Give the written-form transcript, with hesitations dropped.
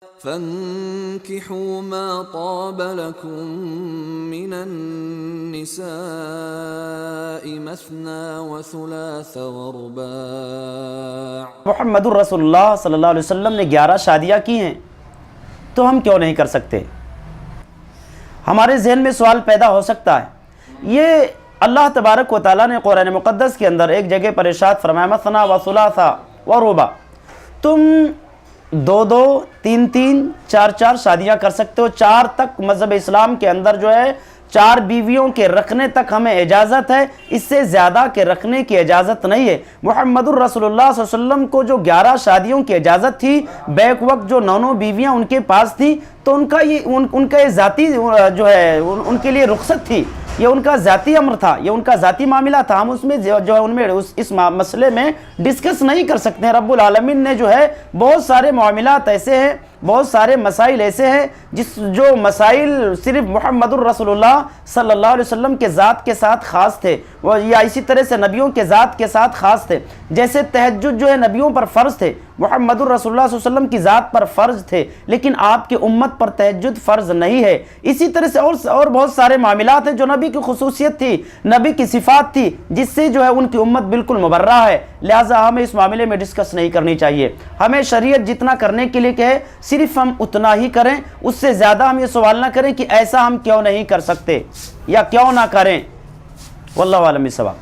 فانكحوا ما طاب لكم من النساء مثنى وثلاث ورباع۔ محمد الرسول اللہ صلی اللہ علیہ وسلم نے 11 شادیاں کی ہیں، تو ہم کیوں نہیں کر سکتے؟ ہمارے ذہن میں سوال پیدا ہو سکتا ہے۔ یہ اللہ تبارک و تعالیٰ نے قرآن مقدس کے اندر ایک جگہ پر ارشاد فرمایا مثنیٰ و ثلاثہ و رباع، تم 2 3 4 شادیاں کر سکتے ہو۔ 4 تک مذہب اسلام کے اندر جو ہے 4 بیویوں کے رکھنے تک ہمیں اجازت ہے، اس سے زیادہ کے رکھنے کی اجازت نہیں ہے۔ محمد الرسول اللہ صلی اللہ علیہ وسلم کو جو 11 شادیوں کی اجازت تھی، بیک وقت جو 9 بیویاں ان کے پاس تھیں، تو ان کا یہ ذاتی جو ہے ان کے لیے رخصت تھی، یہ ان کا ذاتی امر تھا، یہ ان کا ذاتی معاملہ تھا۔ ہم اس میں جو ہے ان میں اس مسئلے میں ڈسکس نہیں کر سکتے ہیں۔ رب العالمین نے جو ہے بہت سارے معاملات ایسے ہیں، بہت سارے مسائل ایسے ہیں جو مسائل صرف محمد الرسول اللہ صلی اللہ علیہ وسلم کے ذات کے ساتھ خاص تھے، یا اسی طرح سے نبیوں کے ذات کے ساتھ خاص تھے۔ جیسے تہجد جو ہے نبیوں پر فرض تھے، محمد الرسول اللہ صلی اللہ علیہ وسلم کی ذات پر فرض تھے، لیکن آپ کی امت پر تہجد فرض نہیں ہے۔ اسی طرح سے اور بہت سارے معاملات ہیں جو نبی کی خصوصیت تھی، نبی کی صفات تھی، جس سے جو ہے ان کی امت بالکل مبرہ ہے، لہٰذا ہمیں اس معاملے میں ڈسکس نہیں کرنی چاہیے۔ ہمیں شریعت جتنا کرنے کے لیے کہے صرف ہم اتنا ہی کریں، اس سے زیادہ ہم یہ سوال نہ کریں کہ ایسا ہم کیوں نہیں کر سکتے یا کیوں نہ کریں۔ واللہ اعلم بالصواب۔